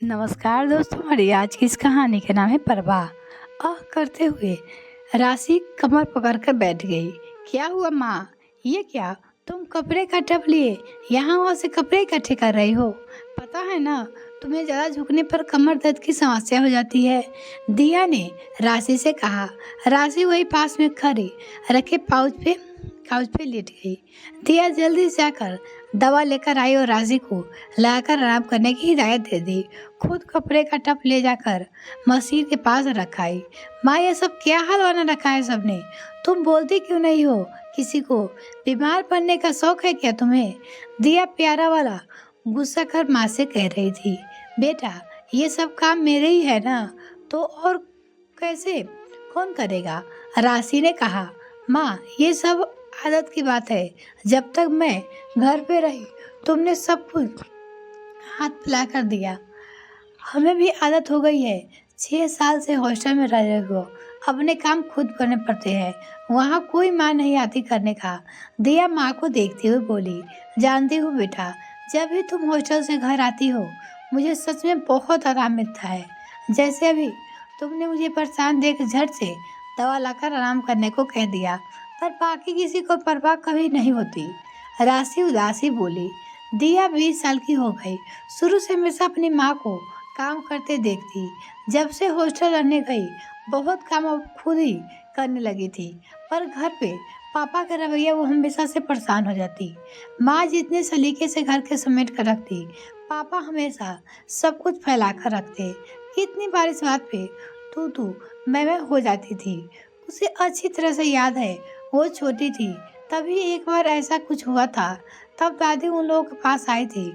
नमस्कार दोस्तों, हमारी आज की इस कहानी का नाम है परवाह। करते हुए राशि कमर पकड़कर बैठ गई। क्या हुआ माँ? ये क्या, तुम कपड़े का टब लिए यहाँ वहाँ से कपड़े इकट्ठे कर रही हो? पता है ना, तुम्हें ज़्यादा झुकने पर कमर दर्द की समस्या हो जाती है। दिया ने राशि से कहा। राशि वही पास में खड़ी रखे काउच पे लेट गई। दिया जल्दी से जाकर दवा लेकर आई और राशि को लगाकर आराम करने की हिदायत दे दी। खुद कपड़े का टब ले जाकर मशीन के पास रखाई। माँ, ये सब क्या हाल बना रखा है सबने? तुम बोलती क्यों नहीं हो किसी को? बीमार पड़ने का शौक है क्या तुम्हें? दिया प्यारा वाला गुस्सा कर माँ से कह रही थी। बेटा, ये सब काम मेरे ही है ना, तो और कैसे कौन करेगा? राशि ने कहा। माँ, ये सब आदत की बात है। जब तक मैं घर पे रही तुमने सब कुछ हाथ पिला कर दिया। हमें भी आदत हो गई है। 6 साल से हॉस्टल में रह रहे हो, अपने काम खुद करने पड़ते हैं। वहाँ कोई माँ नहीं आती करने का। दिया माँ को देखते हुए बोली। जानती हूँ बेटा, जब भी तुम हॉस्टल से घर आती हो मुझे सच में बहुत आराम मिलता है। जैसे अभी तुमने मुझे परेशान देख झट से दवा लाकर आराम करने को कह दिया, पर बाकी किसी को परवाह कभी नहीं होती। राशि उदासी बोली। दिया 20 साल की हो गई। शुरू से हमेशा अपनी माँ को काम करते देखती। जब से हॉस्टल रहने गई बहुत काम अब खुद ही करने लगी थी, पर घर पे पापा का रवैया वो हमेशा से परेशान हो जाती। माँ जितने सलीके से घर के समेट कर रखती, पापा हमेशा सब कुछ फैला कर रखते। कितनी बार इस बात पे तू मैं हो जाती थी। उसे अच्छी तरह से याद है, वो छोटी थी तभी एक बार ऐसा कुछ हुआ था। तब दादी उन लोगों के पास आई थी।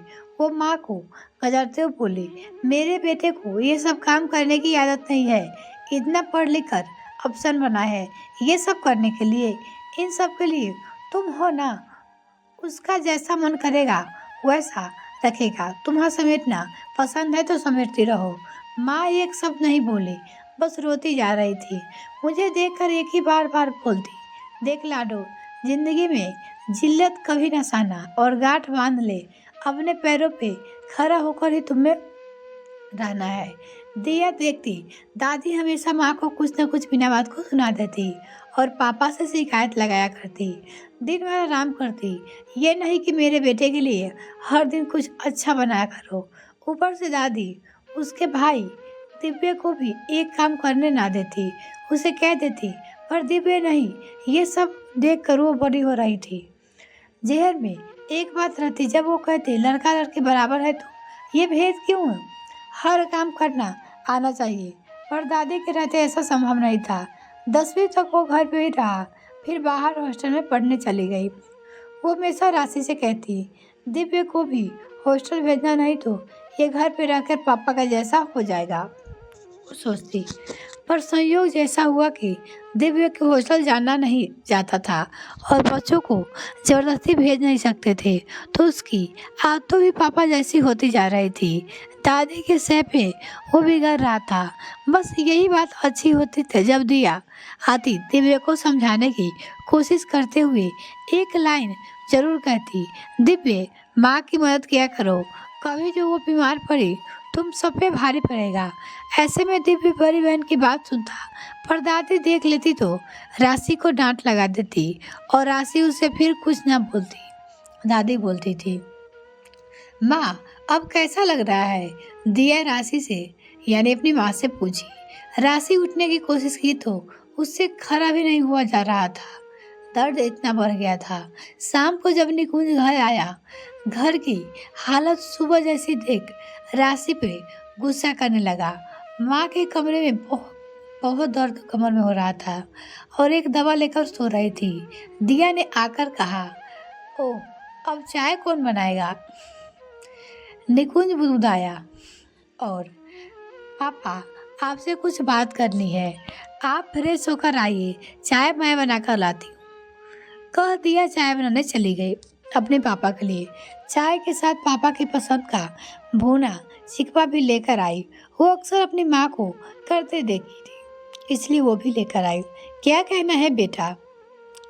वो माँ को कजरते हुए बोली, मेरे बेटे को ये सब काम करने की आदत नहीं है। इतना पढ़ लिख कर अफसर बना है ये सब करने के लिए। इन सब के लिए तुम हो ना। उसका जैसा मन करेगा वैसा रखेगा। तुम्हारा समेटना पसंद है तो समेटती रहो। माँ एक शब्द नहीं बोली, बस रोती जा रही थी। मुझे देखकर एक ही बार बार बोलती, देख लाडो, जिंदगी में जिल्लत कभी न सहना और गांठ बांध ले। अपने पैरों पे खड़ा होकर ही तुम्हें रहना है। दिया देखती, दादी हमेशा माँ को कुछ न कुछ बिना बात को सुना देती और पापा से शिकायत लगाया करती। दिन भर आराम करती। ये नहीं कि मेरे बेटे के लिए हर दिन कुछ अच्छा बनाया करो। ऊपर से दादी उसके भाई दिव्य को भी एक काम करने ना देती। उसे कह देती, पर दिव्य नहीं। ये सब देख कर वो बड़ी हो रही थी। जहर में एक बात रहती, जब वो कहते लड़का लड़की बराबर है तो ये भेद क्यों है? हर काम करना आना चाहिए। पर दादी के रहते ऐसा संभव नहीं था। 10वीं तक वो घर पे ही रहा, फिर बाहर हॉस्टल में पढ़ने चली गई। वो हमेशा राशि से कहती, दिव्य को भी हॉस्टल भेजना नहीं तो ये घर पे रहकर पापा का जैसा हो जाएगा। वो सोचती, पर संयोग जैसा हुआ कि दिव्य के हॉस्टल जाना नहीं जाता था और बच्चों को ज़बरदस्ती भेज नहीं सकते थे, तो उसकी आदतों भी पापा जैसी होती जा रही थी। दादी के सह पे वो बिगड़ रहा था। बस यही बात अच्छी होती थी जब दिया आती दिव्य को समझाने की कोशिश करते हुए एक लाइन जरूर कहती, दिव्य, माँ की मदद किया करो। कभी जो वो बीमार पड़ी तुम सब पे भारी पड़ेगा। ऐसे में दिव्य बड़ी बहन की बात सुनता, पर दादी देख लेती तो राशि को डांट लगा देती और राशि उसे फिर कुछ न बोलती। दादी बोलती थी, माँ अब कैसा लग रहा है? दिया राशि से यानी अपनी माँ से पूछी। राशि उठने की कोशिश की तो उससे खड़ा भी नहीं हुआ जा रहा था। दर्द इतना बढ़ गया था। शाम को जब निकुंज घर आया, घर की हालत सुबह जैसी देख राशि पे गुस्सा करने लगा। माँ के कमरे में बहुत दर्द कमर में हो रहा था और एक दवा लेकर सो रही थी। दिया ने आकर कहा, ओ, अब चाय कौन बनाएगा? निकुंज बुदबुदाया और पापा, आपसे कुछ बात करनी है। आप फ्रेश होकर आइए, चाय मैं बनाकर लाती हूँ। कह दिया चाय बनाने चली गई अपने पापा के लिए। चाय के साथ पापा की पसंद का भुना चिकवा भी लेकर आई। वो अक्सर अपनी माँ को करते देखी थी, इसलिए वो भी लेकर आई। क्या कहना है बेटा?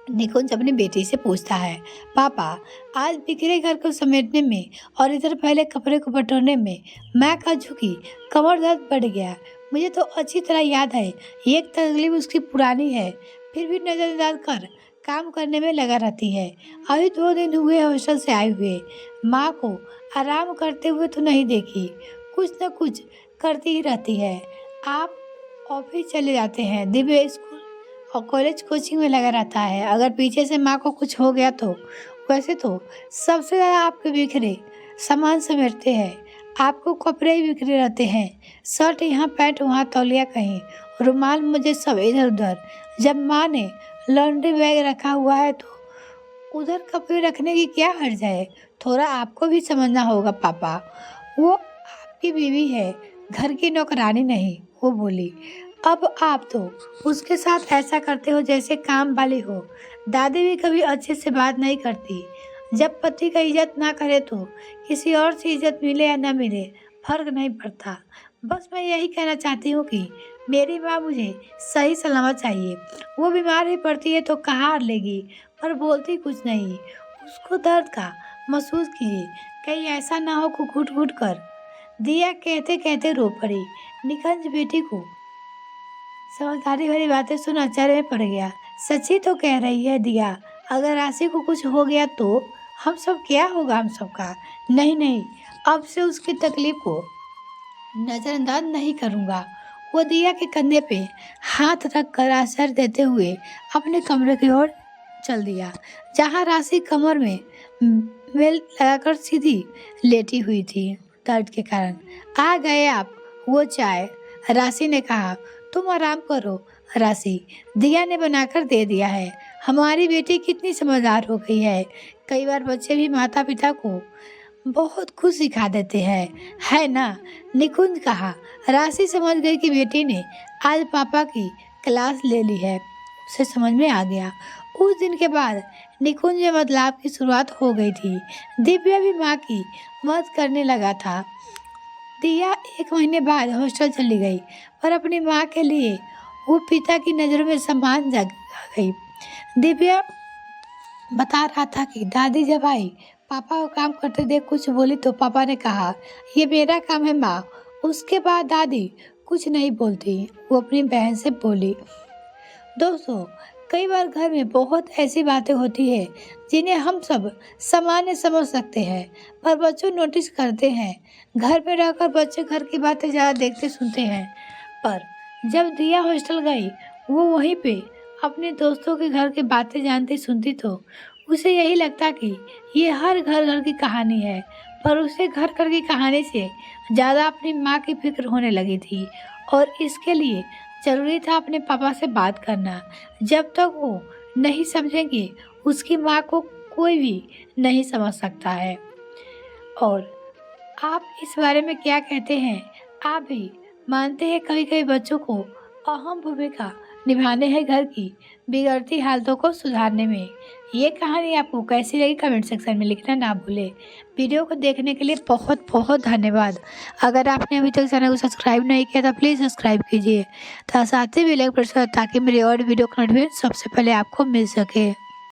निकुंज अपनी बेटी से पूछता है, पापा, आज बिखरे घर को समेटने में और इधर पहले कपड़े को बटोरने में मैं का झुकी कमर दर्द बढ़ गया। मुझे तो अच्छी तरह याद है, ये तकलीफ उसकी पुरानी है, फिर भी नजरअंदाज कर काम करने में लगा रहती है। अभी 2 दिन हुए हॉस्टल से आए हुए, माँ को आराम करते हुए तो नहीं देखी, कुछ न कुछ करती ही रहती है। आप ऑफिस चले जाते हैं, दिव्य स्कूल और कॉलेज कोचिंग में लगा रहता है। अगर पीछे से माँ को कुछ हो गया तो वैसे तो सबसे ज़्यादा आपके बिखरे सामान समेटते हैं, आपको कपड़े ही बिखरे रहते हैं, शर्ट यहाँ पैंट वहाँ तौलिया कहीं, रुमाल मुझे सब इधर उधर। जब माँ ने लॉन्ड्री बैग रखा हुआ है तो उधर कपड़े रखने की क्या हर्ज है, थोड़ा आपको भी समझना होगा पापा, वो आपकी बीवी है, घर की नौकरानी नहीं। वो बोली, अब आप तो उसके साथ ऐसा करते हो जैसे काम वाली हो। दादी भी कभी अच्छे से बात नहीं करती। जब पति का इज्जत ना करे तो किसी और से इज्जत मिले या ना मिले फर्क नहीं पड़ता। बस मैं यही कहना चाहती हूँ कि मेरी माँ मुझे सही सलामत चाहिए। वो बीमार भी पड़ती है तो कहाँ लेगी, पर बोलती कुछ नहीं। उसको दर्द का महसूस कीजिए, कहीं ऐसा ना हो कि घुट घुट कर। दिया कहते कहते रो पड़ी। निकुंज बेटी को समझदारी भरी बातें सुन अचरज में पड़ गया। सच्ची तो कह रही है दिया, अगर राशि को कुछ हो गया तो हम सब क्या होगा हम सबका। नहीं नहीं, अब से उसकी तकलीफ को नजरअंदाज नहीं करूँगा। वो दिया के कंधे पे हाथ रख कर आश्चर्य देते हुए अपने कमरे की ओर चल दिया, जहाँ राशि कमर में बेल्ट लगाकर सीधी लेटी हुई थी दर्द के कारण। आ गए आप, वो चाय, राशि ने कहा। तुम आराम करो राशि, दिया ने बनाकर दे दिया है। हमारी बेटी कितनी समझदार हो गई है। कई बार बच्चे भी माता पिता को बहुत कुछ सिखा देते हैं, है ना। निकुंज कहा। राशि समझ गई कि बेटी ने आज पापा की क्लास ले ली है, उसे समझ में आ गया। उस दिन के बाद निकुंज में बदलाव की शुरुआत हो गई थी। दिव्या भी माँ की मदद करने लगा था। दिया 1 महीने बाद हॉस्टल चली गई, पर अपनी माँ के लिए वो पिता की नज़रों में सम्मान जग गई। दिव्या बता रहा था कि दादी जब आई, पापा को काम करते देख कुछ बोली तो पापा ने कहा, ये मेरा काम है माँ। उसके बाद दादी कुछ नहीं बोलती, वो अपनी बहन से बोली। दोस्तों, कई बार घर में बहुत ऐसी बातें होती है जिन्हें हम सब सामान्य समझ सकते हैं, पर बच्चों नोटिस करते हैं। घर में रहकर बच्चे घर की बातें ज़्यादा देखते सुनते हैं, पर जब दिया हॉस्टल गई, वो वहीं पे अपने दोस्तों के घर की बातें जानती सुनती तो उसे यही लगता कि ये हर घर घर की कहानी है। पर उसे घर घर की कहानी से ज़्यादा अपनी माँ की फिक्र होने लगी थी, और इसके लिए ज़रूरी था अपने पापा से बात करना। जब तक वो नहीं समझेंगे, उसकी माँ को कोई भी नहीं समझ सकता है। और आप इस बारे में क्या कहते हैं? आप भी मानते हैं कभी कभी बच्चों को अहम भूमिका निभाने हैं घर की बिगड़ती हालतों को सुधारने में? ये कहानी आपको कैसी लगी कमेंट सेक्शन में लिखना ना भूलें। वीडियो को देखने के लिए बहुत बहुत धन्यवाद। अगर आपने अभी तक चैनल को सब्सक्राइब नहीं किया तो प्लीज़ सब्सक्राइब कीजिए, साथ ही बेल आइकन प्रेस करें ताकि मेरे और वीडियो का नोटिफिकेशन सबसे पहले आपको मिल सके।